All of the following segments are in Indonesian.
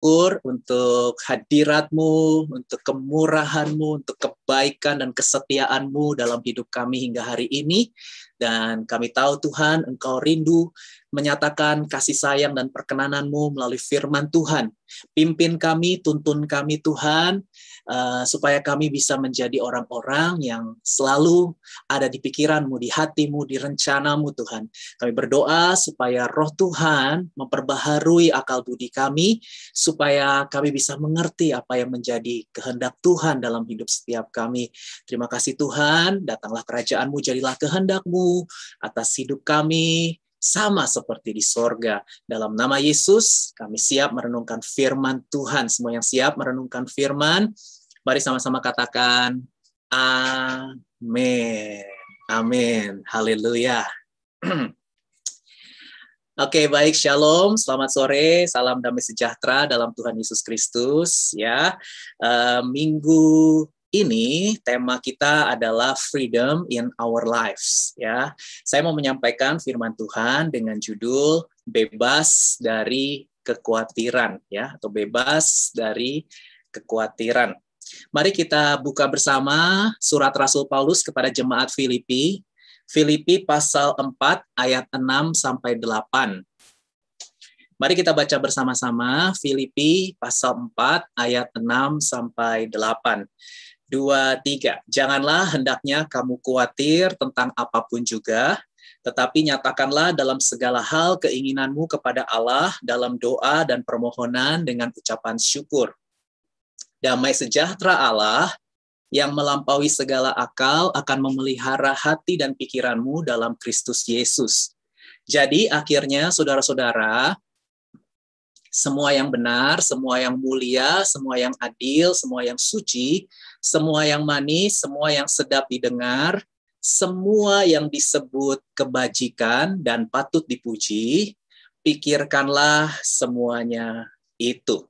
bersyukur untuk hadirat-Mu, untuk kemurahan-Mu, untuk kebaikan dan kesetiaan-Mu dalam hidup kami hingga hari ini. Dan kami tahu Tuhan, Engkau rindu menyatakan kasih sayang dan perkenanan-Mu melalui firman Tuhan. Pimpin kami, tuntun kami Tuhan, supaya kami bisa menjadi orang-orang yang selalu ada di pikiran-Mu, di hati-Mu, di rencana-Mu Tuhan. Kami berdoa supaya Roh Tuhan memperbaharui akal budi kami, supaya kami bisa mengerti apa yang menjadi kehendak Tuhan dalam hidup setiap kami. Terima kasih Tuhan, datanglah kerajaan-Mu, jadilah kehendak-Mu atas hidup kami, sama seperti di sorga. Dalam nama Yesus, kami siap merenungkan firman Tuhan. Semua yang siap merenungkan firman, mari sama-sama katakan, amin. Amin. Haleluya. Oke, baik, shalom, selamat sore, salam damai sejahtera dalam Tuhan Yesus Kristus. Ya, minggu ini tema kita adalah freedom in our lives. Ya, saya mau menyampaikan firman Tuhan dengan judul bebas dari kekhawatiran, ya, atau bebas dari kekhawatiran. Mari kita buka bersama surat Rasul Paulus kepada jemaat Filipi. Filipi pasal 4 ayat 6 sampai 8. Mari kita baca bersama-sama Filipi pasal 4 ayat 6 sampai 8. 2, 3. Janganlah hendaknya kamu khawatir tentang apapun juga, tetapi nyatakanlah dalam segala hal keinginanmu kepada Allah dalam doa dan permohonan dengan ucapan syukur. Damai sejahtera Allah yang melampaui segala akal akan memelihara hati dan pikiranmu dalam Kristus Yesus. Jadi akhirnya saudara-saudara, semua yang benar, semua yang mulia, semua yang adil, semua yang suci, semua yang manis, semua yang sedap didengar, semua yang disebut kebajikan dan patut dipuji, pikirkanlah semuanya itu.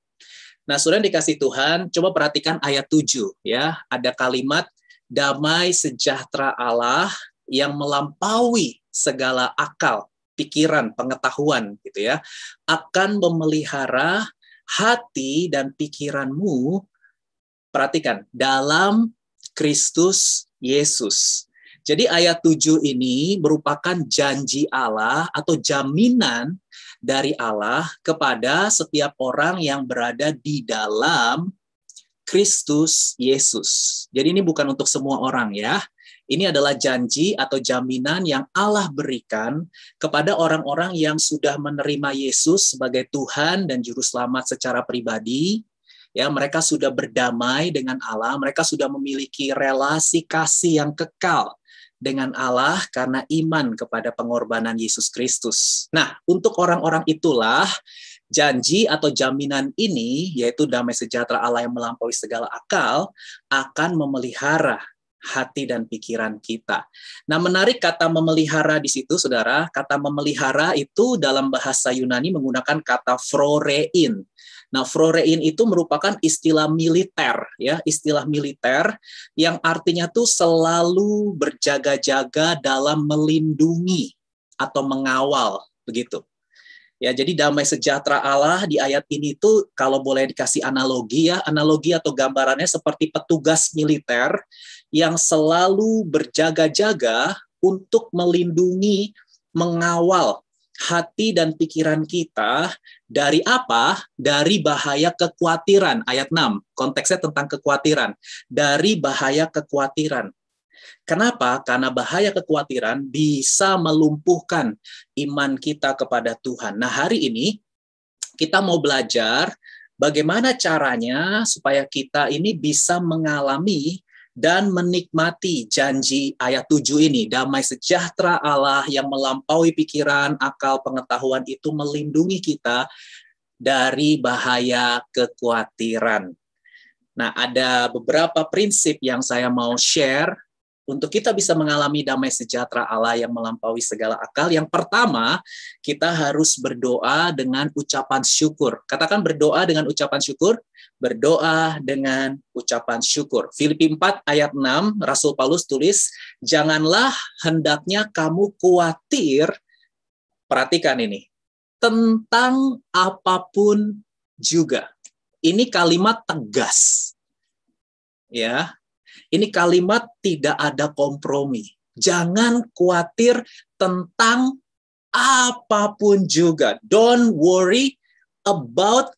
Nah, saudara dikasih Tuhan, coba perhatikan ayat 7 ya. Ada kalimat damai sejahtera Allah yang melampaui segala akal, pikiran, pengetahuan gitu ya, akan memelihara hati dan pikiranmu, perhatikan, dalam Kristus Yesus. Jadi ayat 7 ini merupakan janji Allah atau jaminan dari Allah kepada setiap orang yang berada di dalam Kristus Yesus. Jadi ini bukan untuk semua orang ya. Ini adalah janji atau jaminan yang Allah berikan kepada orang-orang yang sudah menerima Yesus sebagai Tuhan dan Juru Selamat secara pribadi. Ya, mereka sudah berdamai dengan Allah, mereka sudah memiliki relasi kasih yang kekal dengan Allah karena iman kepada pengorbanan Yesus Kristus. Nah, untuk orang-orang itulah janji atau jaminan ini, yaitu damai sejahtera Allah yang melampaui segala akal, akan memelihara hati dan pikiran kita. Nah, menarik kata memelihara di situ, saudara. Kata memelihara itu dalam bahasa Yunani menggunakan kata phrorein. Nah, phrorein itu merupakan istilah militer, ya, istilah militer yang artinya tuh selalu berjaga-jaga dalam melindungi atau mengawal, begitu. Ya, jadi damai sejahtera Allah di ayat ini tuh kalau boleh dikasih analogi ya, analogi atau gambarannya seperti petugas militer yang selalu berjaga-jaga untuk melindungi, mengawal hati dan pikiran kita dari apa? Dari bahaya kekhawatiran. Ayat 6, konteksnya tentang kekhawatiran. Dari bahaya kekhawatiran. Kenapa? Karena bahaya kekhawatiran bisa melumpuhkan iman kita kepada Tuhan. Nah, hari ini kita mau belajar bagaimana caranya supaya kita ini bisa mengalami dan menikmati janji ayat 7 ini. Damai sejahtera Allah yang melampaui pikiran, akal, pengetahuan itu melindungi kita dari bahaya kekhawatiran. Nah, ada beberapa prinsip yang saya mau share untuk kita bisa mengalami damai sejahtera Allah yang melampaui segala akal. Yang pertama, kita harus berdoa dengan ucapan syukur. Katakan berdoa dengan ucapan syukur. Berdoa dengan ucapan syukur. Filipi 4 ayat 6, Rasul Paulus tulis, janganlah hendaknya kamu khawatir, perhatikan ini, tentang apapun juga. Ini kalimat tegas. Ya. Ini kalimat tidak ada kompromi. Jangan khawatir tentang apapun juga. Don't worry about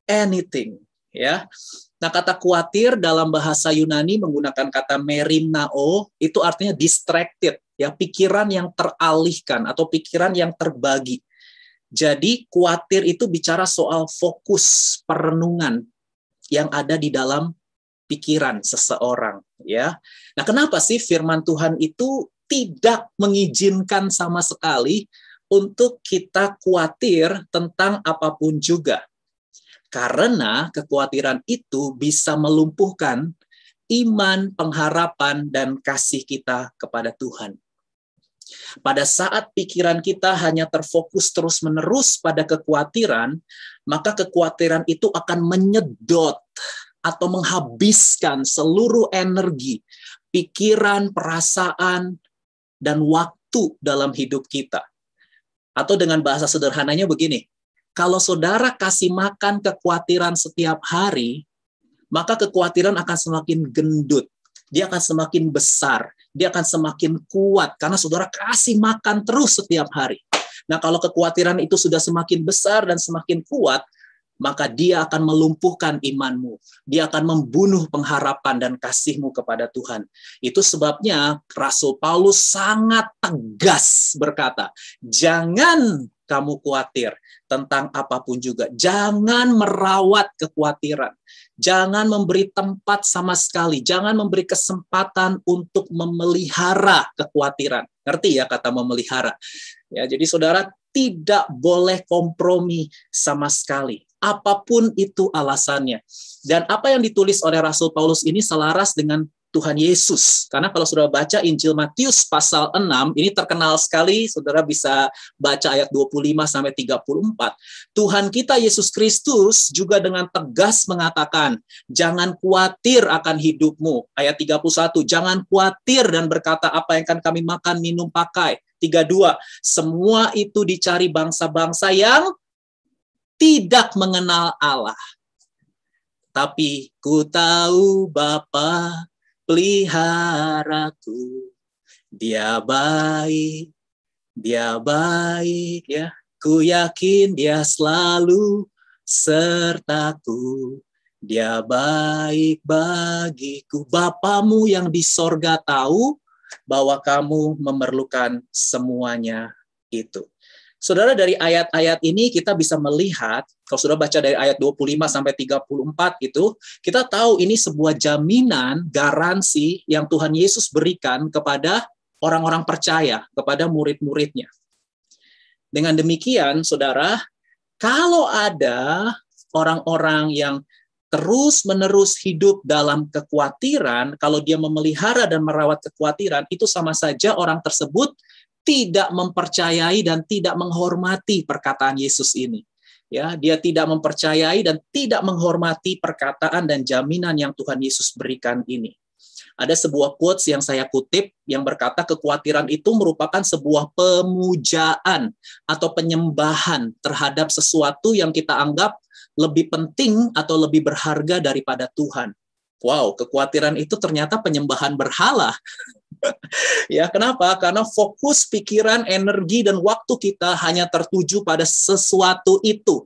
anything. Ya. Nah, kata khawatir dalam bahasa Yunani menggunakan kata merimnao, itu artinya distracted, ya, pikiran yang teralihkan atau pikiran yang terbagi. Jadi khawatir itu bicara soal fokus perenungan yang ada di dalam pikiran seseorang, ya. Nah, kenapa sih firman Tuhan itu tidak mengizinkan sama sekali untuk kita khawatir tentang apapun juga? Karena kekhawatiran itu bisa melumpuhkan iman, pengharapan, dan kasih kita kepada Tuhan. Pada saat pikiran kita hanya terfokus terus-menerus pada kekhawatiran, maka kekhawatiran itu akan menyedot atau menghabiskan seluruh energi, pikiran, perasaan, dan waktu dalam hidup kita. Atau dengan bahasa sederhananya begini, kalau saudara kasih makan kekhawatiran setiap hari, maka kekhawatiran akan semakin gendut. Dia akan semakin besar. Dia akan semakin kuat karena saudara kasih makan terus setiap hari. Nah, kalau kekhawatiran itu sudah semakin besar dan semakin kuat, maka dia akan melumpuhkan imanmu. Dia akan membunuh pengharapan dan kasihmu kepada Tuhan. Itu sebabnya Rasul Paulus sangat tegas berkata, jangan kamu khawatir tentang apapun juga. Jangan merawat kekhawatiran. Jangan memberi tempat sama sekali. Jangan memberi kesempatan untuk memelihara kekhawatiran. Ngerti ya kata memelihara? Ya, jadi saudara tidak boleh kompromi sama sekali. Apapun itu alasannya. Dan apa yang ditulis oleh Rasul Paulus ini selaras dengan Tuhan Yesus. Karena kalau saudara baca Injil Matius pasal 6, ini terkenal sekali, saudara bisa baca ayat 25-34. Tuhan kita Yesus Kristus juga dengan tegas mengatakan, jangan khawatir akan hidupmu. Ayat 31, jangan khawatir dan berkata apa yang akan kami makan, minum, pakai. 32, semua itu dicari bangsa-bangsa yang tidak mengenal Allah. Tapi ku tahu Bapa peliharaku, dia baik ya. Ku yakin dia selalu sertaku, dia baik bagiku. Bapamu yang di sorga tahu bahwa kamu memerlukan semuanya itu. Saudara, dari ayat-ayat ini kita bisa melihat, kalau saudara baca dari ayat 25-34 itu, kita tahu ini sebuah jaminan, garansi yang Tuhan Yesus berikan kepada orang-orang percaya, kepada murid-muridnya. Dengan demikian, saudara, kalau ada orang-orang yang terus-menerus hidup dalam kekhawatiran, kalau dia memelihara dan merawat kekhawatiran, itu sama saja orang tersebut tidak mempercayai dan tidak menghormati perkataan Yesus ini. Ya, dia tidak mempercayai dan tidak menghormati perkataan dan jaminan yang Tuhan Yesus berikan ini. Ada sebuah quotes yang saya kutip yang berkata kekhawatiran itu merupakan sebuah pemujaan atau penyembahan terhadap sesuatu yang kita anggap lebih penting atau lebih berharga daripada Tuhan. Wow, kekhawatiran itu ternyata penyembahan berhala. Ya, kenapa? Karena fokus pikiran, energi, dan waktu kita hanya tertuju pada sesuatu itu.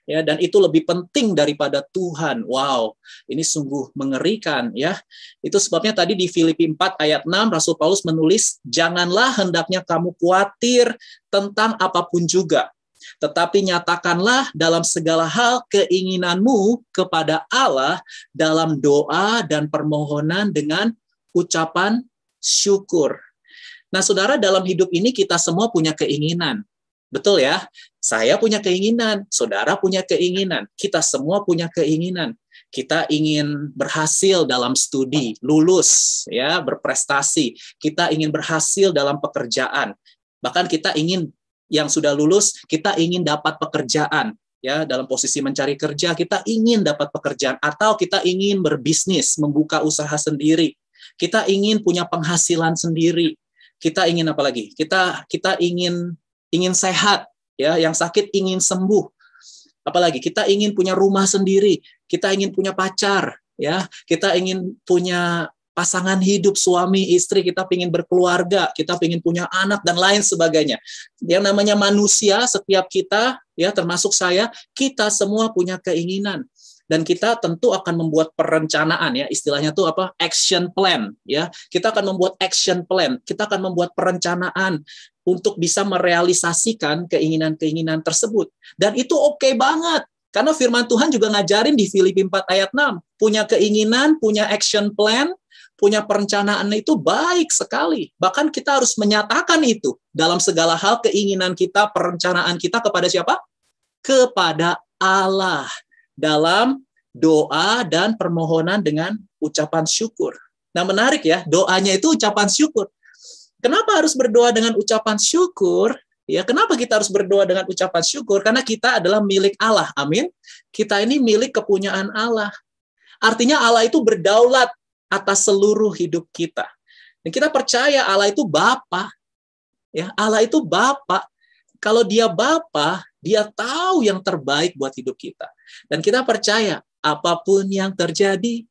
Ya, dan itu lebih penting daripada Tuhan. Wow, ini sungguh mengerikan ya. Itu sebabnya tadi di Filipi 4 ayat 6 Rasul Paulus menulis, janganlah hendaknya kamu khawatir tentang apapun juga. Tetapi nyatakanlah dalam segala hal keinginanmu kepada Allah dalam doa dan permohonan dengan ucapan syukur. Nah, saudara, dalam hidup ini kita semua punya keinginan. Betul ya? Saya punya keinginan, saudara punya keinginan, kita semua punya keinginan. Kita ingin berhasil dalam studi, lulus, ya, berprestasi. Kita ingin berhasil dalam pekerjaan. Bahkan kita ingin yang sudah lulus, kita ingin dapat pekerjaan. Ya, dalam posisi mencari kerja, kita ingin dapat pekerjaan atau kita ingin berbisnis, membuka usaha sendiri. Kita ingin punya penghasilan sendiri. Kita ingin apa lagi? Kita ingin sehat, ya, yang sakit ingin sembuh. Apalagi kita ingin punya rumah sendiri, kita ingin punya pacar, ya, kita ingin punya pasangan hidup, suami, istri, kita ingin berkeluarga, kita ingin punya anak, dan lain sebagainya. Yang namanya manusia, setiap kita, ya termasuk saya, kita semua punya keinginan. Dan kita tentu akan membuat perencanaan, ya istilahnya tuh apa, action plan, ya kita akan membuat action plan, kita akan membuat perencanaan untuk bisa merealisasikan keinginan-keinginan tersebut. Dan itu oke banget, karena firman Tuhan juga ngajarin di Filipi 4 ayat 6, punya keinginan, punya action plan, punya perencanaan itu baik sekali. Bahkan kita harus menyatakan itu dalam segala hal, keinginan kita, perencanaan kita kepada siapa? Kepada Allah. Dalam doa dan permohonan dengan ucapan syukur. Nah, menarik ya, doanya itu ucapan syukur. Kenapa harus berdoa dengan ucapan syukur? Ya, kenapa kita harus berdoa dengan ucapan syukur? Karena kita adalah milik Allah. Amin. Kita ini milik kepunyaan Allah. Artinya Allah itu berdaulat atas seluruh hidup kita. Dan kita percaya Allah itu Bapa. Ya, Allah itu Bapa. Kalau Dia Bapa, Dia tahu yang terbaik buat hidup kita. Dan kita percaya apapun yang terjadi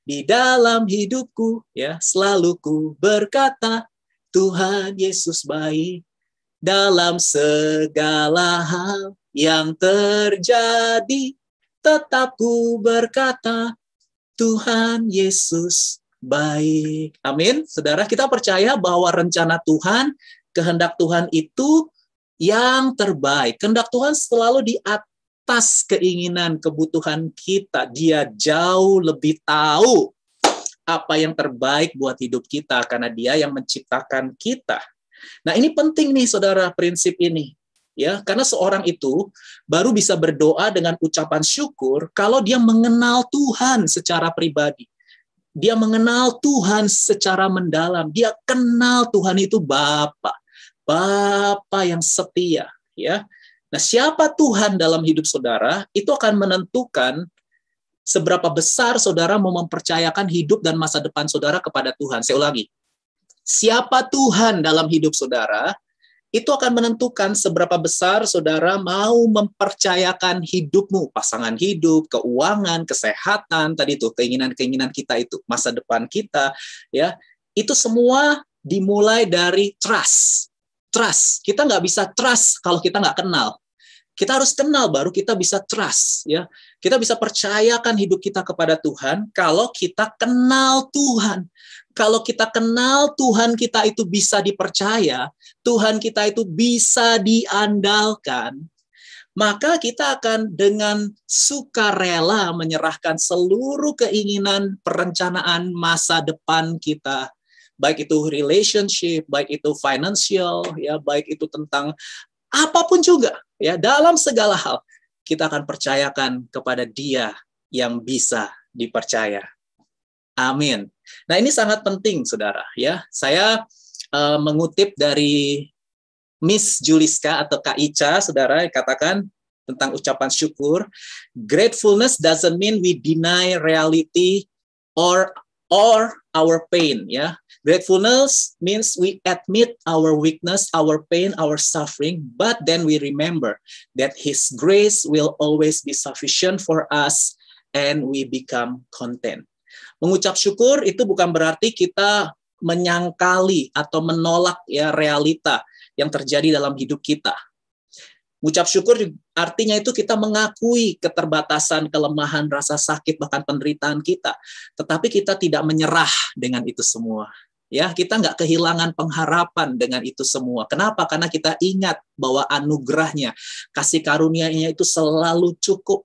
di dalam hidupku, ya selalu ku berkata, Tuhan Yesus baik dalam segala hal yang terjadi. Tetap ku berkata, Tuhan Yesus baik. Amin. Saudara, kita percaya bahwa rencana Tuhan, kehendak Tuhan itu yang terbaik. Kehendak Tuhan selalu di atas keinginan, kebutuhan kita. Dia jauh lebih tahu apa yang terbaik buat hidup kita, karena Dia yang menciptakan kita. Nah, ini penting nih, saudara, prinsip ini. Ya, karena seorang itu baru bisa berdoa dengan ucapan syukur kalau dia mengenal Tuhan secara pribadi. Dia mengenal Tuhan secara mendalam. Dia kenal Tuhan itu Bapa. Bapa yang setia, ya. Nah, siapa Tuhan dalam hidup saudara itu akan menentukan seberapa besar saudara mau mempercayakan hidup dan masa depan saudara kepada Tuhan. Saya ulangi. Siapa Tuhan dalam hidup saudara itu akan menentukan seberapa besar saudara mau mempercayakan hidupmu, pasangan hidup, keuangan, kesehatan, tadi itu keinginan-keinginan kita itu, masa depan kita, ya. Itu semua dimulai dari trust. Trust. Kita nggak bisa trust kalau kita nggak kenal. Kita harus kenal baru kita bisa trust, ya. Kita bisa percayakan hidup kita kepada Tuhan kalau kita kenal Tuhan. Kalau kita kenal Tuhan kita itu bisa dipercaya, Tuhan kita itu bisa diandalkan, maka kita akan dengan sukarela menyerahkan seluruh keinginan perencanaan masa depan kita. Baik itu relationship, baik itu financial, ya, baik itu tentang apapun juga, ya, dalam segala hal kita akan percayakan kepada Dia yang bisa dipercaya. Amin. Nah, ini sangat penting, saudara. Ya, saya mengutip dari Miss Juliska atau Kak Ica, saudara, katakan tentang ucapan syukur. Gratefulness doesn't mean we deny reality or our pain. Ya, gratefulness means we admit our weakness, our pain, our suffering, but then we remember that His grace will always be sufficient for us, and we become content. Mengucap syukur itu bukan berarti kita menyangkali atau menolak, ya, realita yang terjadi dalam hidup kita. Mengucap syukur artinya itu kita mengakui keterbatasan, kelemahan, rasa sakit, bahkan penderitaan kita. Tetapi kita tidak menyerah dengan itu semua. Ya, kita nggak kehilangan pengharapan dengan itu semua. Kenapa? Karena kita ingat bahwa anugerahnya, kasih karunia-Nya itu selalu cukup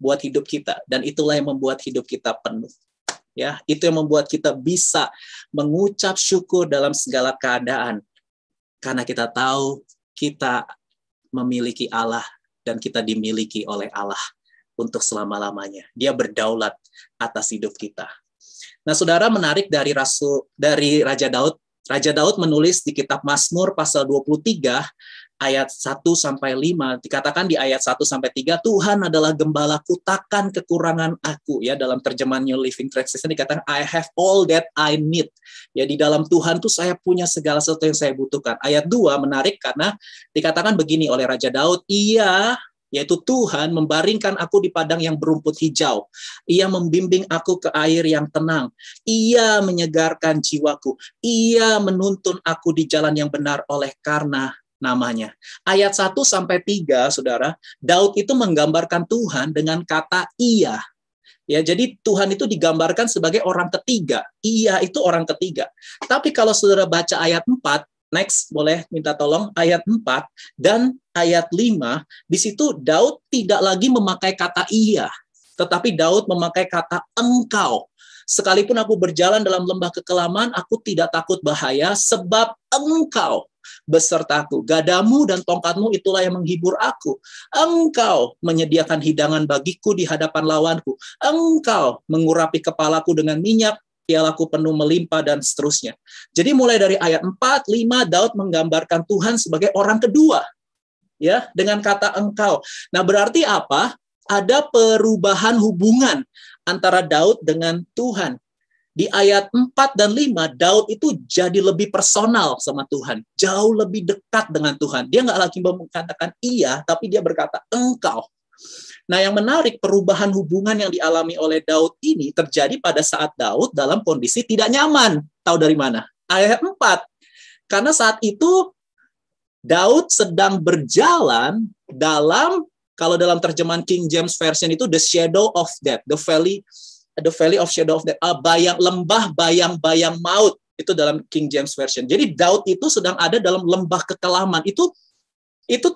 buat hidup kita. Dan itulah yang membuat hidup kita penuh. Ya, itu yang membuat kita bisa mengucap syukur dalam segala keadaan. Karena kita tahu kita memiliki Allah dan kita dimiliki oleh Allah untuk selama-lamanya. Dia berdaulat atas hidup kita. Nah, saudara, menarik dari Raja Daud. Raja Daud menulis di kitab Mazmur pasal 23 ayat 1-5, dikatakan di ayat 1-3, Tuhan adalah gembalaku, takkan kekurangan aku. Ya, dalam terjemahan New Living Translation dikatakan I have all that I need. Ya, di dalam Tuhan tuh saya punya segala sesuatu yang saya butuhkan. Ayat 2 menarik karena dikatakan begini oleh Raja Daud, Ia yaitu Tuhan membaringkan aku di padang yang berumput hijau. Ia membimbing aku ke air yang tenang. Ia menyegarkan jiwaku. Ia menuntun aku di jalan yang benar oleh karena namanya. Ayat 1-3, saudara, Daud itu menggambarkan Tuhan dengan kata ia. Ya, jadi Tuhan itu digambarkan sebagai orang ketiga. Ia itu orang ketiga. Tapi kalau saudara baca ayat 4, next boleh minta tolong, ayat 4 dan ayat 5, di situ Daud tidak lagi memakai kata ia, tetapi Daud memakai kata engkau. Sekalipun aku berjalan dalam lembah kekelaman, aku tidak takut bahaya, sebab engkau besertaku. Gadamu dan tongkatmu itulah yang menghibur aku. Engkau menyediakan hidangan bagiku di hadapan lawanku. Engkau mengurapi kepalaku dengan minyak, pialaku penuh melimpah, dan seterusnya. Jadi mulai dari ayat 4, 5, Daud menggambarkan Tuhan sebagai orang kedua. Ya, dengan kata engkau. Nah, berarti apa? Ada perubahan hubungan antara Daud dengan Tuhan. Di ayat 4 dan 5, Daud itu jadi lebih personal sama Tuhan. Jauh lebih dekat dengan Tuhan. Dia nggak lagi mengatakan iya, tapi dia berkata engkau. Nah, yang menarik, perubahan hubungan yang dialami oleh Daud ini terjadi pada saat Daud dalam kondisi tidak nyaman. Tahu dari mana? Ayat 4. Karena saat itu Daud sedang berjalan dalam, kalau dalam terjemahan King James Version itu the shadow of death, the valley of shadow of death, lembah bayang-bayang maut, itu dalam King James Version. Jadi Daud itu sedang ada dalam lembah kekelaman. Itu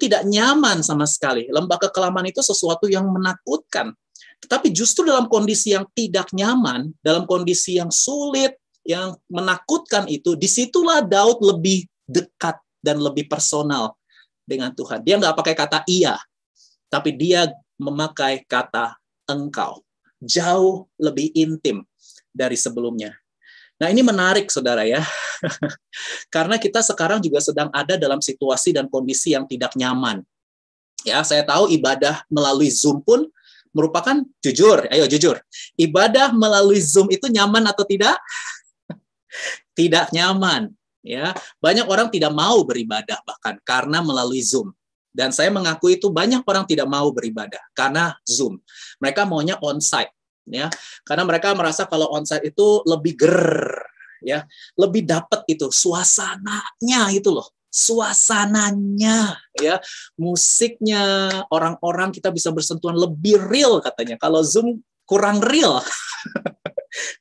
tidak nyaman sama sekali. Lembah kekelaman itu sesuatu yang menakutkan. Tetapi justru dalam kondisi yang tidak nyaman, dalam kondisi yang sulit, yang menakutkan itu, disitulah Daud lebih dekat dan lebih personal dengan Tuhan. Dia nggak pakai kata iya, tapi dia memakai kata engkau. Jauh lebih intim dari sebelumnya. Nah, ini menarik, saudara ya. Karena kita sekarang juga sedang ada dalam situasi dan kondisi yang tidak nyaman. Ya, saya tahu ibadah melalui Zoom pun merupakan, jujur, ibadah melalui Zoom itu nyaman atau tidak? Tidak nyaman. Ya, banyak orang tidak mau beribadah bahkan karena melalui Zoom. Dan saya mengaku itu banyak orang tidak mau beribadah karena Zoom. Mereka maunya onsite, ya. Karena mereka merasa kalau onsite itu lebih ya, lebih dapat itu suasananya itu loh. Suasananya, ya, musiknya, orang-orang kita bisa bersentuhan lebih real katanya. Kalau Zoom kurang real.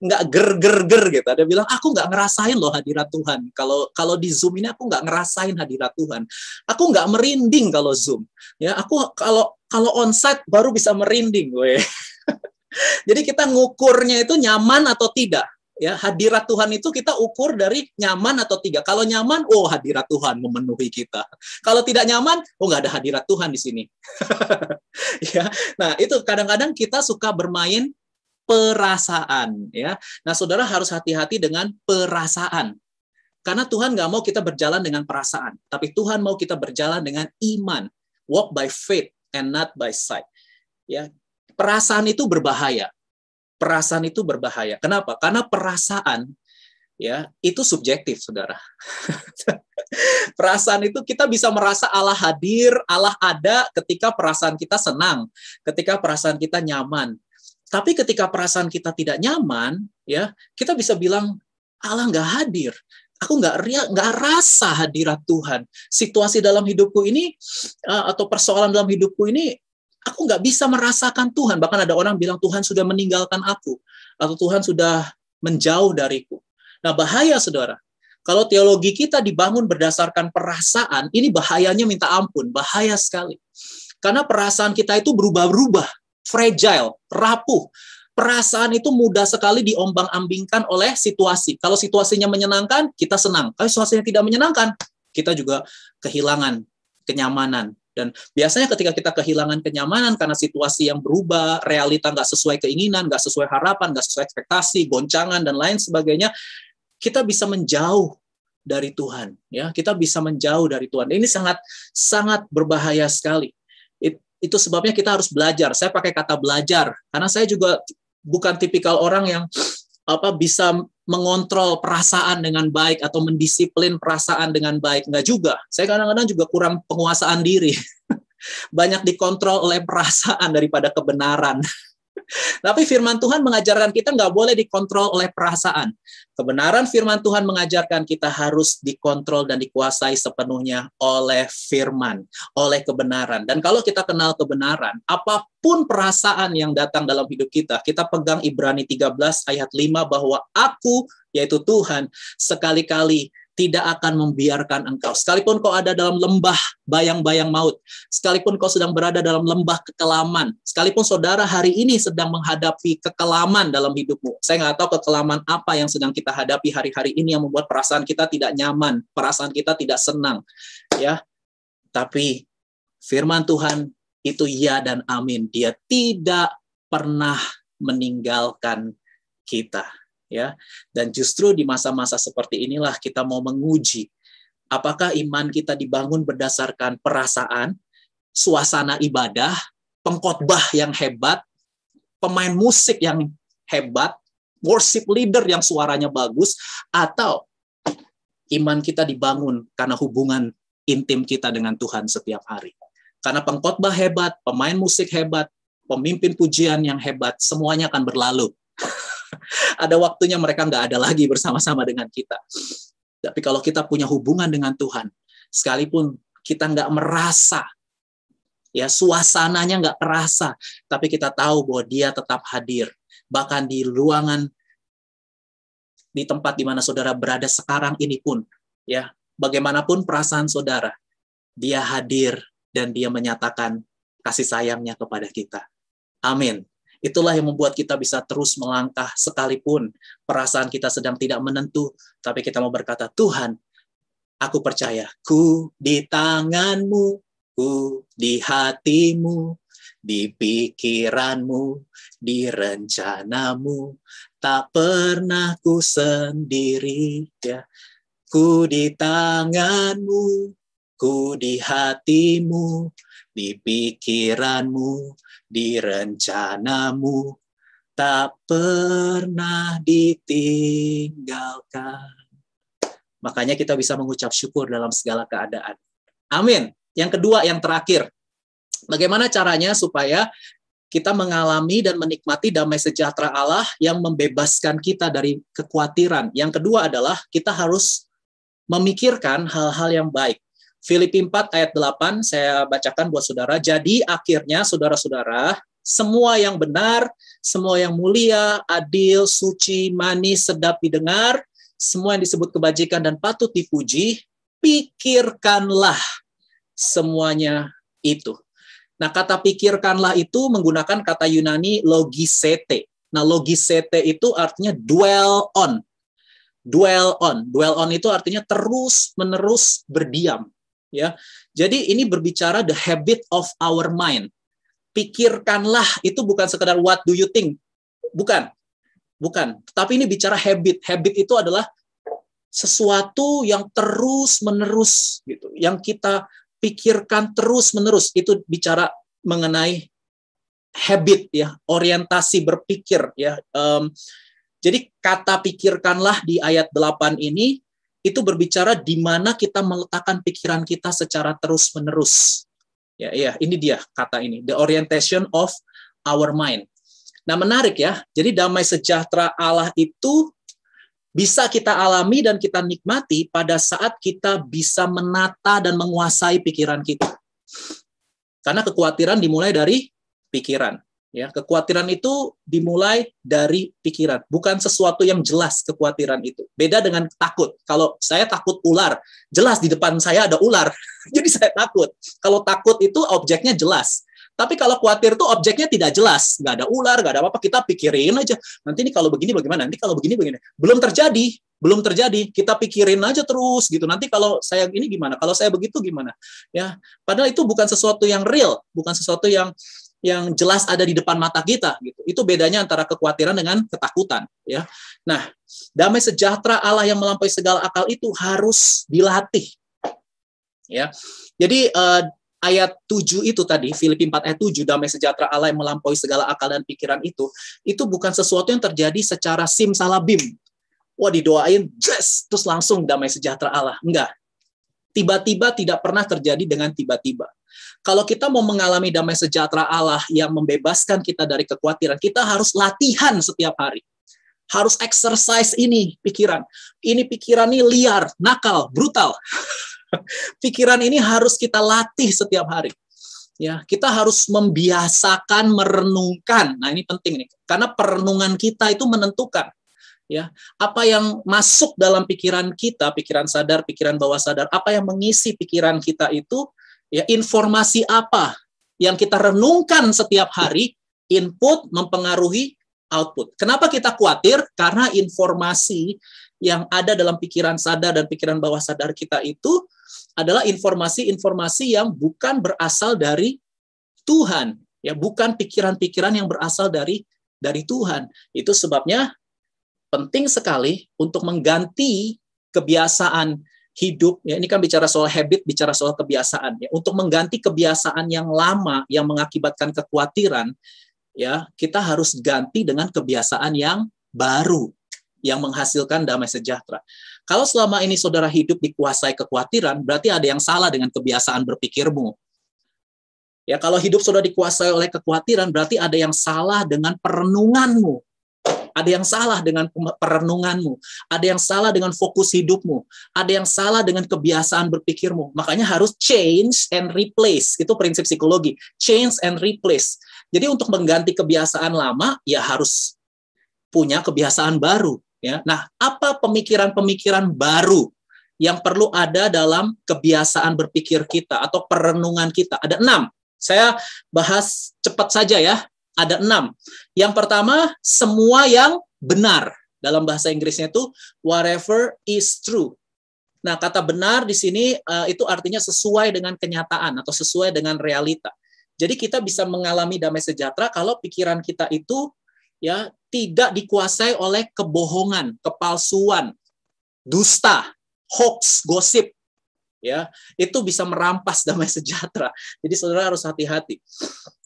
Nggak ger gitu. Ada bilang aku nggak ngerasain loh hadirat Tuhan. Kalau di Zoom ini aku nggak ngerasain hadirat Tuhan. Aku nggak merinding kalau Zoom. Ya, aku kalau onsite baru bisa merinding, gue. Jadi kita ngukurnya itu nyaman atau tidak. Ya, hadirat Tuhan itu kita ukur dari nyaman atau tidak. Kalau nyaman, oh hadirat Tuhan memenuhi kita. Kalau tidak nyaman, oh nggak ada hadirat Tuhan di sini. Ya, nah itu kadang-kadang kita suka bermain perasaan, ya. Nah, saudara harus hati-hati dengan perasaan. Karena Tuhan nggak mau kita berjalan dengan perasaan, tapi Tuhan mau kita berjalan dengan iman. Walk by faith and not by sight. Ya, perasaan itu berbahaya. Perasaan itu berbahaya. Kenapa? Karena perasaan, ya, itu subjektif, saudara. Perasaan itu kita bisa merasa Allah hadir, Allah ada ketika perasaan kita senang, ketika perasaan kita nyaman. Tapi ketika perasaan kita tidak nyaman, ya, kita bisa bilang Allah nggak hadir. Aku nggak rasa hadirat Tuhan. Situasi dalam hidupku ini atau persoalan dalam hidupku ini, aku nggak bisa merasakan Tuhan. Bahkan ada orang bilang Tuhan sudah meninggalkan aku atau Tuhan sudah menjauh dariku. Nah, bahaya, saudara. Kalau teologi kita dibangun berdasarkan perasaan, ini bahayanya minta ampun, bahaya sekali. Karena perasaan kita itu berubah-ubah. Fragile, rapuh. Perasaan itu mudah sekali diombang-ambingkan oleh situasi. Kalau situasinya menyenangkan, kita senang. Kalau situasinya tidak menyenangkan, kita juga kehilangan kenyamanan. Dan biasanya ketika kita kehilangan kenyamanan karena situasi yang berubah, realita nggak sesuai keinginan, nggak sesuai harapan, nggak sesuai ekspektasi, goncangan, dan lain sebagainya, kita bisa menjauh dari Tuhan. Ya, kita bisa menjauh dari Tuhan. Ini sangat berbahaya sekali. Itu sebabnya kita harus belajar. Saya pakai kata belajar karena saya juga bukan tipikal orang yang bisa mengontrol perasaan dengan baik atau mendisiplin perasaan dengan baik. Enggak juga. Saya kadang-kadang juga kurang penguasaan diri. Banyak dikontrol oleh perasaan daripada kebenaran. Tapi firman Tuhan mengajarkan kita nggak boleh dikontrol oleh perasaan. Kebenaran firman Tuhan mengajarkan kita harus dikontrol dan dikuasai sepenuhnya oleh firman, oleh kebenaran. Dan kalau kita kenal kebenaran, apapun perasaan yang datang dalam hidup kita, kita pegang Ibrani 13 ayat 5 bahwa aku, yaitu Tuhan, sekali-kali tidak akan membiarkan engkau. Sekalipun kau ada dalam lembah bayang-bayang maut, sekalipun kau sedang berada dalam lembah kekelaman, sekalipun saudara hari ini sedang menghadapi kekelaman dalam hidupmu. Saya nggak tahu kekelaman apa yang sedang kita hadapi hari-hari ini yang membuat perasaan kita tidak nyaman, perasaan kita tidak senang. Ya, tapi firman Tuhan itu ya dan amin. Dia tidak pernah meninggalkan kita. Ya, dan justru di masa-masa seperti inilah kita mau menguji apakah iman kita dibangun berdasarkan perasaan, suasana ibadah, pengkhotbah yang hebat, pemain musik yang hebat, worship leader yang suaranya bagus, atau iman kita dibangun karena hubungan intim kita dengan Tuhan setiap hari. Karena pengkhotbah hebat, pemain musik hebat, pemimpin pujian yang hebat, semuanya akan berlalu. Ada waktunya mereka nggak ada lagi bersama-sama dengan kita. Tapi kalau kita punya hubungan dengan Tuhan, sekalipun kita nggak merasa, ya suasananya nggak terasa, tapi kita tahu bahwa Dia tetap hadir. Bahkan di ruangan, di tempat di mana saudara berada sekarang ini pun, ya bagaimanapun perasaan saudara, Dia hadir dan Dia menyatakan kasih sayangnya kepada kita. Amin. Itulah yang membuat kita bisa terus melangkah sekalipun perasaan kita sedang tidak menentu, tapi kita mau berkata, Tuhan, aku percaya, ku di tangan-Mu, ku di hati-Mu, di pikiran-Mu, di rencana-Mu, tak pernah ku sendiri. Ya. Ku di tangan-Mu, ku di hati-Mu, di pikiran-Mu, di rencana-Mu, tak pernah ditinggalkan. Makanya kita bisa mengucap syukur dalam segala keadaan. Amin. Yang kedua, yang terakhir. Bagaimana caranya supaya kita mengalami dan menikmati damai sejahtera Allah yang membebaskan kita dari kekhawatiran. Yang kedua adalah kita harus memikirkan hal-hal yang baik. Filipi 4 ayat 8, saya bacakan buat saudara. Jadi akhirnya saudara-saudara, semua yang benar, semua yang mulia, adil, suci, manis, sedap didengar, semua yang disebut kebajikan dan patut dipuji, pikirkanlah semuanya itu. Nah, kata pikirkanlah itu menggunakan kata Yunani logisete. Nah, logisete itu artinya dwell on. Dwell on. Dwell on itu artinya terus-menerus berdiam. Ya, jadi ini berbicara the habit of our mind. Pikirkanlah itu bukan sekedar what do you think, bukan. Tapi ini bicara habit. Habit itu adalah sesuatu yang terus-menerus, gitu. Yang kita pikirkan terus-menerus. Itu bicara mengenai habit, ya, orientasi berpikir, ya. Jadi kata pikirkanlah di ayat 8 ini itu berbicara di mana kita meletakkan pikiran kita secara terus-menerus. Ya, ini dia kata ini, the orientation of our mind. Nah, menarik ya. Jadi damai sejahtera Allah itu bisa kita alami dan kita nikmati pada saat kita bisa menata dan menguasai pikiran kita. Karena kekhawatiran dimulai dari pikiran. Ya, kekhawatiran itu dimulai dari pikiran, bukan sesuatu yang jelas kekhawatiran itu. Beda dengan takut. Kalau saya takut ular, jelas di depan saya ada ular, jadi saya takut. Kalau takut itu objeknya jelas. Tapi kalau khawatir itu objeknya tidak jelas, nggak ada ular, nggak ada apa-apa, kita pikirin aja. Nanti ini kalau begini bagaimana? Nanti kalau begini bagaimana? Belum terjadi. Kita pikirin aja terus gitu. Nanti kalau saya ini gimana? Kalau saya begitu gimana? Ya, padahal itu bukan sesuatu yang real, bukan sesuatu yang jelas ada di depan mata kita gitu. Itu bedanya antara kekhawatiran dengan ketakutan, ya. Nah, damai sejahtera Allah yang melampaui segala akal itu harus dilatih. Ya. Jadi ayat 7 itu tadi, Filipi 4 ayat 7, damai sejahtera Allah yang melampaui segala akal dan pikiran itu bukan sesuatu yang terjadi secara simsalabim. Wah, didoain, terus langsung damai sejahtera Allah. Enggak. Tiba-tiba tidak pernah terjadi dengan tiba-tiba. Kalau kita mau mengalami damai sejahtera Allah yang membebaskan kita dari kekhawatiran, kita harus latihan setiap hari. Harus exercise ini pikiran. Ini pikiran ini liar, nakal, brutal. Pikiran ini harus kita latih setiap hari. Ya, kita harus membiasakan merenungkan. Nah, ini penting nih. Karena perenungan kita itu menentukan ya, apa yang masuk dalam pikiran kita, pikiran sadar, pikiran bawah sadar, apa yang mengisi pikiran kita itu, ya, informasi apa yang kita renungkan setiap hari, input mempengaruhi output. Kenapa kita khawatir? Karena informasi yang ada dalam pikiran sadar dan pikiran bawah sadar kita itu adalah informasi-informasi yang bukan berasal dari Tuhan, ya, bukan pikiran-pikiran yang berasal dari Tuhan. Itu sebabnya penting sekali untuk mengganti kebiasaan hidup, ya, ini kan bicara soal habit, bicara soal kebiasaan, ya, untuk mengganti kebiasaan yang lama yang mengakibatkan kekhawatiran, ya, kita harus ganti dengan kebiasaan yang baru yang menghasilkan damai sejahtera. Kalau selama ini saudara hidup dikuasai kekhawatiran, berarti ada yang salah dengan kebiasaan berpikirmu. Ya, kalau hidup sudah dikuasai oleh kekhawatiran, berarti ada yang salah dengan perenunganmu. Ada yang salah dengan perenunganmu. Ada yang salah dengan fokus hidupmu. Ada yang salah dengan kebiasaan berpikirmu. Makanya harus change and replace. Itu prinsip psikologi. Change and replace. Jadi untuk mengganti kebiasaan lama, ya harus punya kebiasaan baru. Ya. Nah, apa pemikiran-pemikiran baru yang perlu ada dalam kebiasaan berpikir kita atau perenungan kita? Ada 6. Saya bahas cepat saja ya. Ada 6. Yang pertama, semua yang benar. Dalam bahasa Inggrisnya itu whatever is true. Nah, kata benar di sini itu artinya sesuai dengan kenyataan atau sesuai dengan realita. Jadi kita bisa mengalami damai sejahtera kalau pikiran kita itu, ya, tidak dikuasai oleh kebohongan, kepalsuan, dusta, hoax, gosip. Ya, itu bisa merampas damai sejahtera. Jadi saudara harus hati-hati.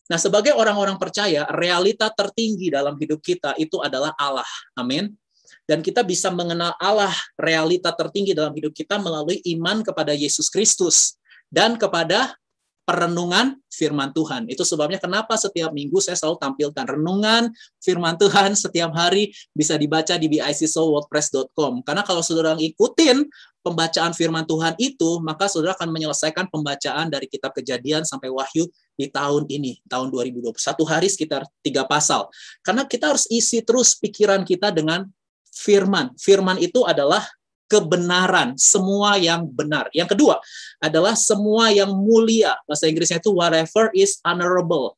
Nah, sebagai orang-orang percaya, realita tertinggi dalam hidup kita itu adalah Allah. Amin. Dan kita bisa mengenal Allah, realita tertinggi dalam hidup kita melalui iman kepada Yesus Kristus dan kepada perenungan firman Tuhan. Itu sebabnya kenapa setiap minggu saya selalu tampilkan renungan firman Tuhan setiap hari, bisa dibaca di bicsoulwordpress.com. Karena kalau saudara ngikutin pembacaan firman Tuhan itu, maka saudara akan menyelesaikan pembacaan dari kitab Kejadian sampai Wahyu di tahun ini, tahun 2021. Satu hari sekitar 3 pasal. Karena kita harus isi terus pikiran kita dengan firman. Firman itu adalah kebenaran, semua yang benar. Yang kedua adalah semua yang mulia. Bahasa Inggrisnya itu whatever is honorable.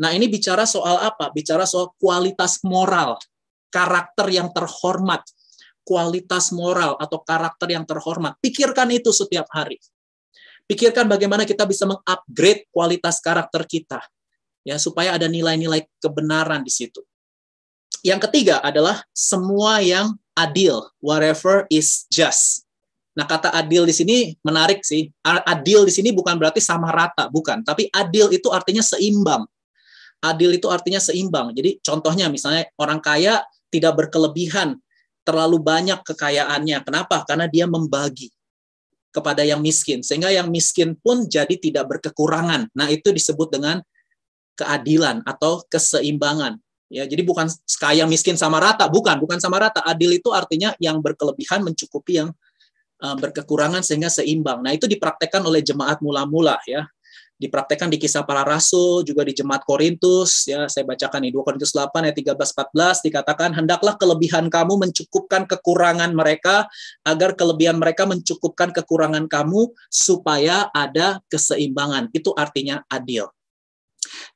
Nah, ini bicara soal apa? Bicara soal kualitas moral, karakter yang terhormat, kualitas moral atau karakter yang terhormat. Pikirkan itu setiap hari. Pikirkan bagaimana kita bisa mengupgrade kualitas karakter kita, ya, supaya ada nilai-nilai kebenaran di situ. Yang ketiga adalah semua yang adil, whatever is just. Nah, kata adil di sini menarik sih. Adil di sini bukan berarti sama rata, bukan. Tapi adil itu artinya seimbang. Adil itu artinya seimbang. Jadi contohnya misalnya orang kaya tidak berkelebihan, terlalu banyak kekayaannya. Kenapa? Karena dia membagi kepada yang miskin. Sehingga yang miskin pun jadi tidak berkekurangan. Nah, itu disebut dengan keadilan atau keseimbangan. Ya, jadi bukan kaya miskin sama rata, bukan sama rata. Adil itu artinya yang berkelebihan mencukupi yang berkekurangan sehingga seimbang. Nah, itu dipraktekkan oleh jemaat mula-mula, ya. Dipraktekkan di Kisah Para Rasul, juga di jemaat Korintus, ya. Saya bacakan nih 2 Korintus 8 ayat 13-14 dikatakan, hendaklah kelebihan kamu mencukupkan kekurangan mereka, agar kelebihan mereka mencukupkan kekurangan kamu supaya ada keseimbangan. Itu artinya adil.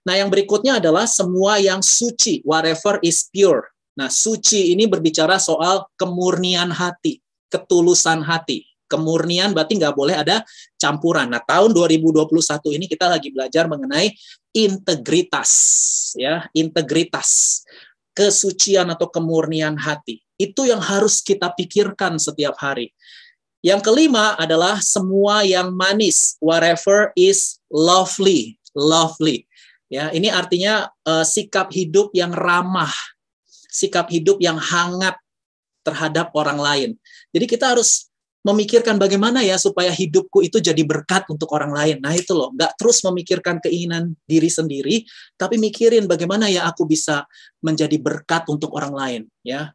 Nah, yang berikutnya adalah semua yang suci, whatever is pure. Nah, suci ini berbicara soal kemurnian hati, ketulusan hati. Kemurnian berarti nggak boleh ada campuran. Nah, tahun 2021 ini kita lagi belajar mengenai integritas, ya, integritas, kesucian atau kemurnian hati. Itu yang harus kita pikirkan setiap hari. Yang kelima adalah semua yang manis, whatever is lovely, lovely. Ya, ini artinya sikap hidup yang ramah, sikap hidup yang hangat terhadap orang lain. Jadi kita harus memikirkan bagaimana ya supaya hidupku itu jadi berkat untuk orang lain. Nah itu loh, nggak terus memikirkan keinginan diri sendiri, tapi mikirin bagaimana ya aku bisa menjadi berkat untuk orang lain, ya,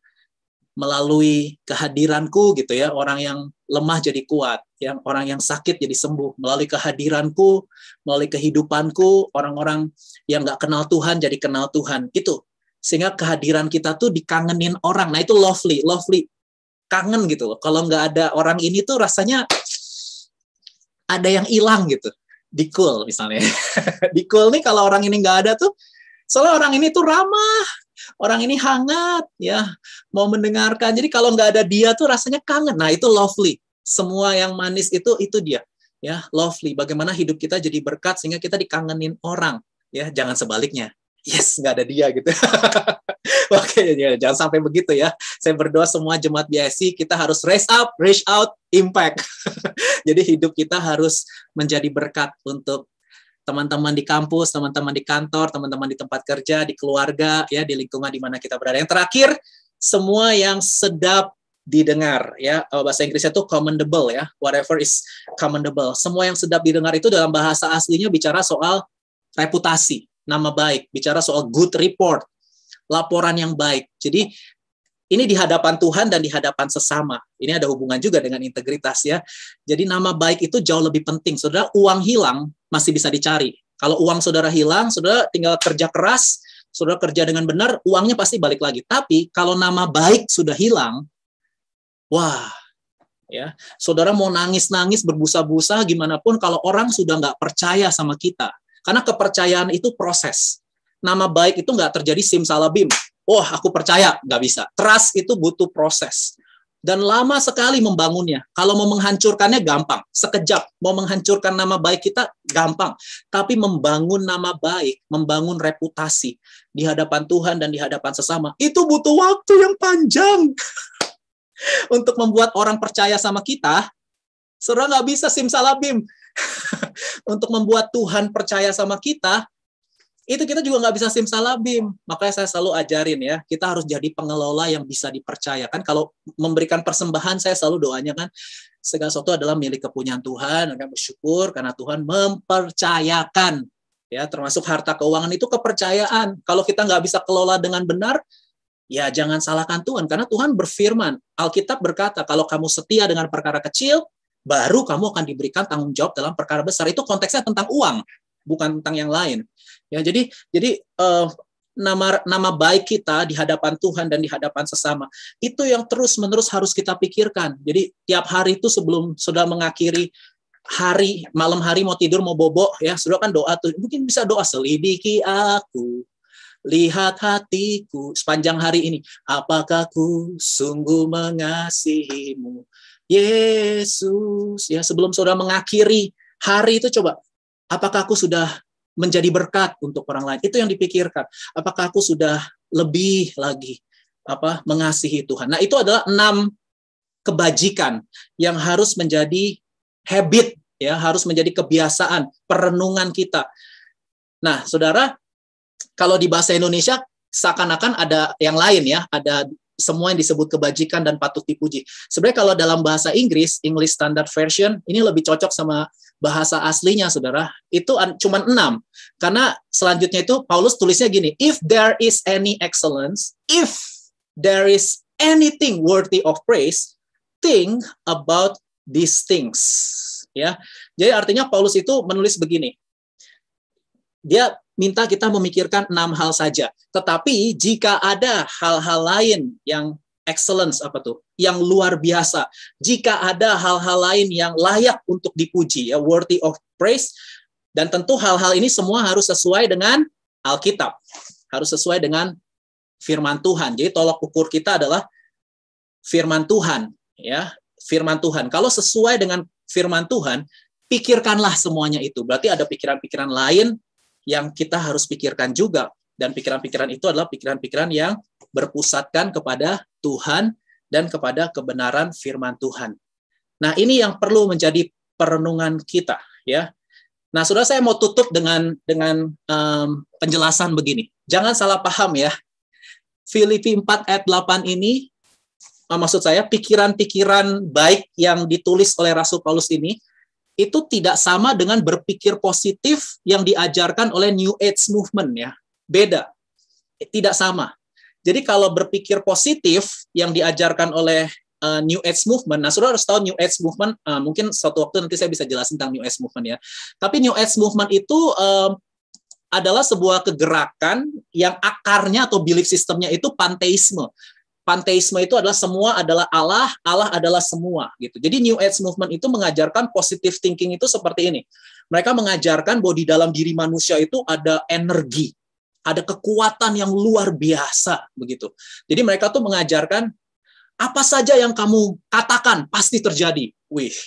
melalui kehadiranku gitu ya, orang yang lemah jadi kuat, yang orang yang sakit jadi sembuh, melalui kehadiranku, melalui kehidupanku, orang-orang yang nggak kenal Tuhan jadi kenal Tuhan, itu. Sehingga kehadiran kita tuh dikangenin orang. Nah itu lovely, kangen gitu loh. Kalau nggak ada orang ini tuh rasanya ada yang hilang gitu. Di Cool misalnya. Di Cool nih kalau orang ini nggak ada tuh, soalnya orang ini tuh ramah, orang ini hangat, ya, mau mendengarkan. Jadi kalau nggak ada dia tuh rasanya kangen. Nah itu lovely. Semua yang manis itu dia, ya, lovely. Bagaimana hidup kita jadi berkat sehingga kita dikangenin orang, ya, jangan sebaliknya. Yes, nggak ada dia gitu. Oke, ya, jangan sampai begitu ya. Saya berdoa semua jemaat BIC kita harus raise up, reach out, impact. Jadi hidup kita harus menjadi berkat untuk teman-teman di kampus, teman-teman di kantor, teman-teman di tempat kerja, di keluarga, ya, di lingkungan di mana kita berada. Yang terakhir, semua yang sedap didengar, ya, bahasa Inggrisnya itu commendable, ya, whatever is commendable. Semua yang sedap didengar itu dalam bahasa aslinya bicara soal reputasi, nama baik, bicara soal good report, laporan yang baik. Jadi ini di hadapan Tuhan dan di hadapan sesama. Ini ada hubungan juga dengan integritas, ya. Jadi nama baik itu jauh lebih penting. Saudara, uang hilang masih bisa dicari. Kalau uang saudara hilang, saudara tinggal kerja keras, saudara kerja dengan benar, uangnya pasti balik lagi. Tapi kalau nama baik sudah hilang, wah, ya, saudara mau nangis-nangis, berbusa-busa, gimana pun kalau orang sudah nggak percaya sama kita. Karena kepercayaan itu proses. Nama baik itu nggak terjadi simsalabim. Oh, aku percaya, nggak bisa. Trust itu butuh proses. Dan lama sekali membangunnya. Kalau mau menghancurkannya gampang, sekejap. Mau menghancurkan nama baik kita gampang. Tapi membangun nama baik, membangun reputasi di hadapan Tuhan dan di hadapan sesama, itu butuh waktu yang panjang. Untuk membuat orang percaya sama kita, saudara nggak bisa simsalabim. Untuk membuat Tuhan percaya sama kita, itu kita juga nggak bisa simsalabim. Makanya saya selalu ajarin, ya, kita harus jadi pengelola yang bisa dipercaya. Kan kalau memberikan persembahan, saya selalu doanya kan, segala sesuatu adalah milik kepunyaan Tuhan, akan bersyukur karena Tuhan mempercayakan. Ya, termasuk harta keuangan itu kepercayaan. Kalau kita nggak bisa kelola dengan benar, ya jangan salahkan Tuhan, karena Tuhan berfirman, Alkitab berkata, kalau kamu setia dengan perkara kecil, baru kamu akan diberikan tanggung jawab dalam perkara besar. Itu konteksnya tentang uang, bukan tentang yang lain. Ya, jadi nama baik kita di hadapan Tuhan dan di hadapan sesama itu yang terus-menerus harus kita pikirkan. Jadi tiap hari itu sebelum sudah mengakhiri hari, malam hari mau tidur mau bobo, ya, sudah kan doa tuh. Mungkin bisa doa, selidiki aku, lihat hatiku sepanjang hari ini, apakah ku sungguh mengasihimu, Yesus. Ya, sebelum saudara mengakhiri hari itu coba, apakah aku sudah menjadi berkat untuk orang lain? Itu yang dipikirkan. Apakah aku sudah lebih lagi mengasihi Tuhan? Nah, itu adalah 6 kebajikan yang harus menjadi habit, ya, harus menjadi kebiasaan perenungan kita. Nah, saudara, kalau di bahasa Indonesia seakan-akan ada yang lain, ya, ada semua yang disebut kebajikan dan patut dipuji. Sebenarnya kalau dalam bahasa Inggris, English Standard Version, ini lebih cocok sama bahasa aslinya, saudara. Itu cuma 6. Karena selanjutnya itu Paulus tulisnya gini, if there is any excellence, if there is anything worthy of praise, think about these things. Ya, jadi artinya Paulus itu menulis begini. Dia minta kita memikirkan 6 hal saja. Tetapi jika ada hal-hal lain yang excellence, yang luar biasa, jika ada hal-hal lain yang layak untuk dipuji, ya, worthy of praise, dan tentu hal-hal ini semua harus sesuai dengan Alkitab, harus sesuai dengan firman Tuhan. Jadi tolok ukur kita adalah firman Tuhan, ya, firman Tuhan. Kalau sesuai dengan firman Tuhan, pikirkanlah semuanya itu. Berarti ada pikiran-pikiran lain yang kita harus pikirkan juga. Dan pikiran-pikiran itu adalah pikiran-pikiran yang berpusatkan kepada Tuhan dan kepada kebenaran firman Tuhan. Nah, ini yang perlu menjadi perenungan kita, ya. Nah, saudara, saya mau tutup dengan penjelasan begini. Jangan salah paham, ya. Filipi 4 ayat 8 ini maksud saya pikiran-pikiran baik yang ditulis oleh Rasul Paulus ini itu tidak sama dengan berpikir positif yang diajarkan oleh New Age movement ya. Beda. Tidak sama. Jadi kalau berpikir positif yang diajarkan oleh New Age movement, nah saudara harus tahu New Age movement, mungkin suatu waktu nanti saya bisa jelasin tentang New Age movement ya. Tapi New Age movement itu adalah sebuah kegerakan yang akarnya atau belief sistemnya itu panteisme. Panteisme itu adalah semua adalah Allah, Allah adalah semua gitu. Jadi New Age movement itu mengajarkan positive thinking itu seperti ini. Mereka mengajarkan bahwa di dalam diri manusia itu ada energi, ada kekuatan yang luar biasa begitu. Jadi mereka tuh mengajarkan apa saja yang kamu katakan pasti terjadi. Wih,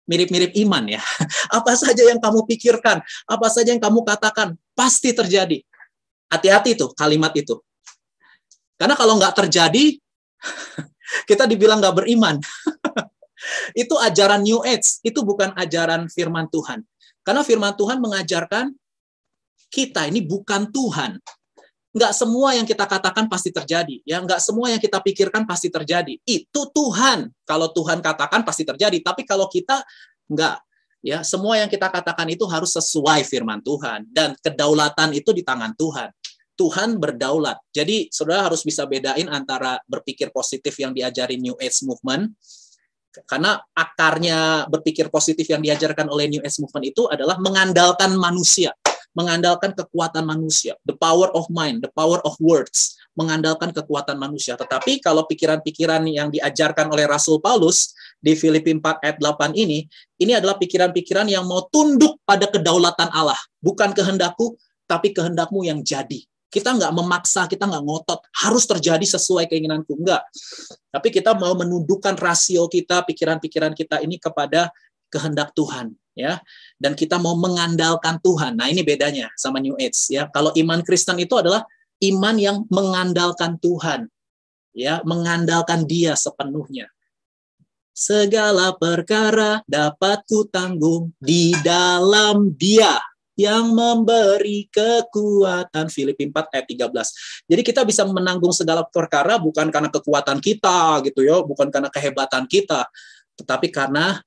mirip-mirip iman ya. Apa saja yang kamu pikirkan, apa saja yang kamu katakan, pasti terjadi. Hati-hati tuh kalimat itu. Karena kalau nggak terjadi, kita dibilang nggak beriman. Itu ajaran New Age, itu bukan ajaran firman Tuhan. Karena firman Tuhan mengajarkan kita ini bukan Tuhan. Nggak semua yang kita katakan pasti terjadi. Ya, nggak semua yang kita pikirkan pasti terjadi. Itu Tuhan. Kalau Tuhan katakan pasti terjadi. Tapi kalau kita nggak. Ya, semua yang kita katakan itu harus sesuai firman Tuhan. Dan kedaulatan itu di tangan Tuhan. Tuhan berdaulat. Jadi, saudara harus bisa bedain antara berpikir positif yang diajari New Age Movement. Karena akarnya berpikir positif yang diajarkan oleh New Age Movement itu adalah mengandalkan manusia. Mengandalkan kekuatan manusia, the power of mind, the power of words, mengandalkan kekuatan manusia. Tetapi kalau pikiran-pikiran yang diajarkan oleh Rasul Paulus di Filipi 4 ayat 8 ini adalah pikiran-pikiran yang mau tunduk pada kedaulatan Allah. Bukan kehendakku, tapi kehendakmu yang jadi. Kita nggak memaksa, kita nggak ngotot, harus terjadi sesuai keinginanku. Enggak. Tapi kita mau menundukkan rasio kita, pikiran-pikiran kita ini kepada kehendak Tuhan. Ya, dan kita mau mengandalkan Tuhan. Nah, ini bedanya sama New Age ya. Kalau iman Kristen itu adalah iman yang mengandalkan Tuhan. Ya, mengandalkan Dia sepenuhnya. Segala perkara dapat kutanggung di dalam Dia yang memberi kekuatan. Filipi 4 ayat 13. Jadi kita bisa menanggung segala perkara bukan karena kekuatan kita gitu ya, bukan karena kehebatan kita, tetapi karena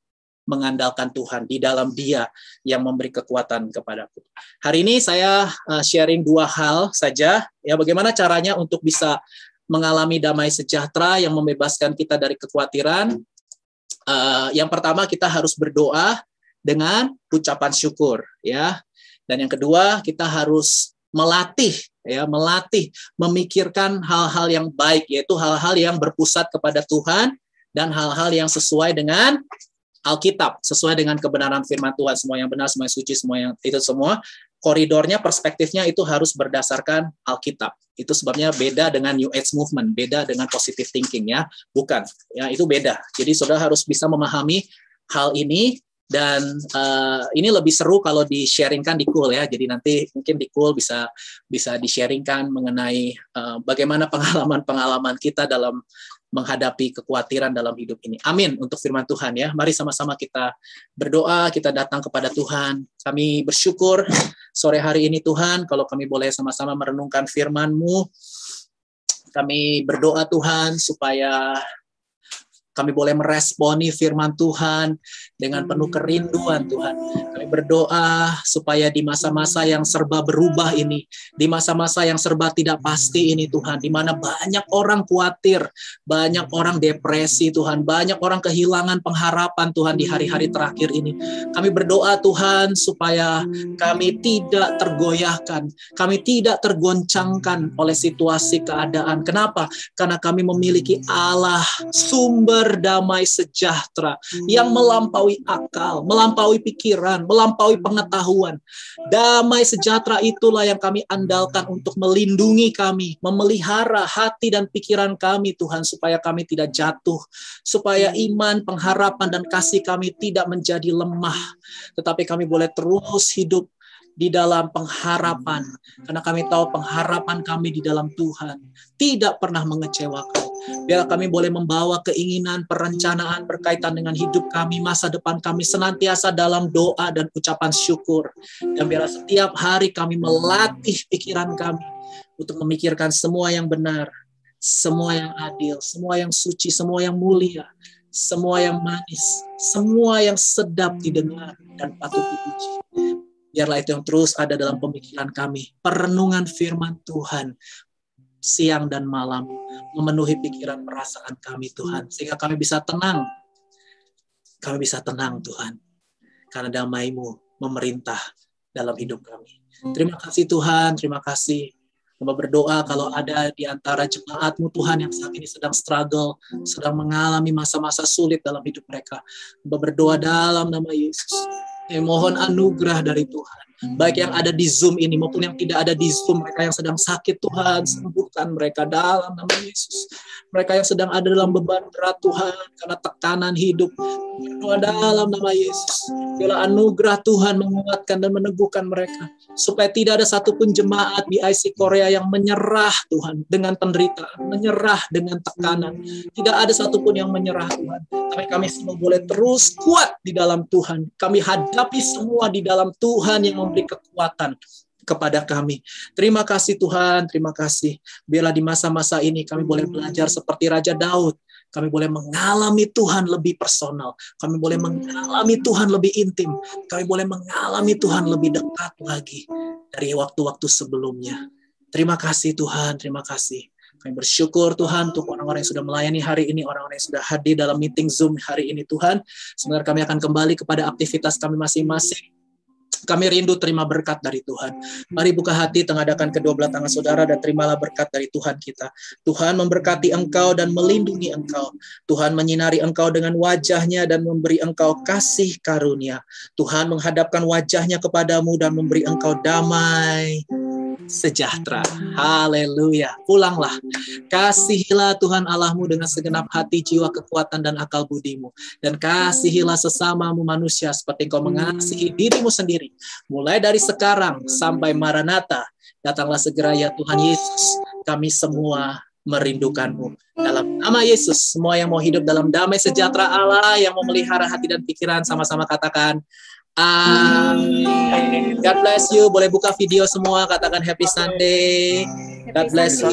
mengandalkan Tuhan, di dalam Dia yang memberi kekuatan kepadaku. Hari ini saya sharing 2 hal saja, ya bagaimana caranya untuk bisa mengalami damai sejahtera yang membebaskan kita dari kekhawatiran. Yang pertama kita harus berdoa dengan ucapan syukur, ya. Dan yang kedua kita harus melatih memikirkan hal-hal yang baik, yaitu hal-hal yang berpusat kepada Tuhan dan hal-hal yang sesuai dengan Alkitab, sesuai dengan kebenaran firman Tuhan, semua yang benar, semua yang suci, semua yang itu semua, koridornya, perspektifnya itu harus berdasarkan Alkitab. Itu sebabnya beda dengan New Age Movement, beda dengan positive thinking ya, bukan. Ya, itu beda. Jadi saudara harus bisa memahami hal ini, dan ini lebih seru kalau di-sharingkan di Cool ya. Jadi nanti mungkin di Cool bisa di-sharingkan mengenai bagaimana pengalaman-pengalaman kita dalam menghadapi kekhawatiran dalam hidup ini. Amin untuk firman Tuhan ya. Mari sama-sama kita berdoa, kita datang kepada Tuhan. Kami bersyukur sore hari ini Tuhan, kalau kami boleh sama-sama merenungkan firman-Mu. Kami berdoa Tuhan supaya kami boleh meresponi firman Tuhan dengan penuh kerinduan Tuhan. Kami berdoa supaya di masa-masa yang serba berubah ini, di masa-masa yang serba tidak pasti ini Tuhan, di mana banyak orang khawatir, banyak orang depresi Tuhan, banyak orang kehilangan pengharapan Tuhan di hari-hari terakhir ini. Kami berdoa Tuhan supaya kami tidak tergoyahkan, kami tidak tergoncangkan oleh situasi keadaan. Kenapa? Karena kami memiliki Allah, sumber damai sejahtera yang melampaui akal, melampaui pikiran, melampaui pengetahuan. Damai sejahtera itulah yang kami andalkan untuk melindungi kami, memelihara hati dan pikiran kami Tuhan, supaya kami tidak jatuh, supaya iman, pengharapan, dan kasih kami tidak menjadi lemah, tetapi kami boleh terus hidup di dalam pengharapan, karena kami tahu pengharapan kami di dalam Tuhan tidak pernah mengecewakan. Biar kami boleh membawa keinginan, perencanaan berkaitan dengan hidup kami, masa depan kami senantiasa dalam doa dan ucapan syukur. Dan biar setiap hari kami melatih pikiran kami untuk memikirkan semua yang benar, semua yang adil, semua yang suci, semua yang mulia, semua yang manis, semua yang sedap didengar dan patut dipuji. Biarlah itu yang terus ada dalam pemikiran kami. Perenungan firman Tuhan siang dan malam memenuhi pikiran perasaan kami, Tuhan, sehingga kami bisa tenang. Kami bisa tenang, Tuhan, karena damai-Mu memerintah dalam hidup kami. Terima kasih Tuhan, terima kasih. Hamba berdoa kalau ada di antara jemaat-Mu Tuhan yang saat ini sedang struggle, sedang mengalami masa-masa sulit dalam hidup mereka. Hamba berdoa dalam nama Yesus. Mohon anugerah dari Tuhan. Baik yang ada di Zoom ini maupun yang tidak ada di Zoom, mereka yang sedang sakit Tuhan, sembuhkan mereka dalam nama Yesus. Mereka yang sedang ada dalam beban berat Tuhan, karena tekanan hidup, berdoa dalam nama Yesus. Biarlah anugerah Tuhan menguatkan dan meneguhkan mereka, supaya tidak ada satupun jemaat di IC Korea yang menyerah Tuhan dengan penderitaan, menyerah dengan tekanan. Tidak ada satupun yang menyerah Tuhan. Tapi kami semua boleh terus kuat di dalam Tuhan. Kami hadapi semua di dalam Tuhan yang memberi kekuatan kepada kami. Terima kasih Tuhan, terima kasih. Biarlah di masa-masa ini kami boleh belajar seperti Raja Daud. Kami boleh mengalami Tuhan lebih personal. Kami boleh mengalami Tuhan lebih intim. Kami boleh mengalami Tuhan lebih dekat lagi dari waktu-waktu sebelumnya. Terima kasih Tuhan, terima kasih. Kami bersyukur Tuhan untuk orang-orang yang sudah melayani hari ini, orang-orang yang sudah hadir dalam meeting Zoom hari ini Tuhan. Sebenarnya kami akan kembali kepada aktivitas kami masing-masing. Kami rindu terima berkat dari Tuhan. Mari buka hati, tengadahkan kedua belah tangan saudara dan terimalah berkat dari Tuhan kita. Tuhan memberkati engkau dan melindungi engkau. Tuhan menyinari engkau dengan wajahnya dan memberi engkau kasih karunia. Tuhan menghadapkan wajahnya kepadamu dan memberi engkau damai sejahtera. Haleluya. Pulanglah. Kasihilah Tuhan Allahmu dengan segenap hati, jiwa, kekuatan, dan akal budimu. Dan kasihilah sesamamu manusia seperti engkau mengasihi dirimu sendiri. Mulai dari sekarang sampai Maranatha. Datanglah segera ya Tuhan Yesus. Kami semua merindukanmu. Dalam nama Yesus, semua yang mau hidup dalam damai sejahtera Allah, yang mau melihara hati dan pikiran, sama-sama katakan amin. God bless you. Boleh buka video semua, katakan Happy Sunday. God bless you.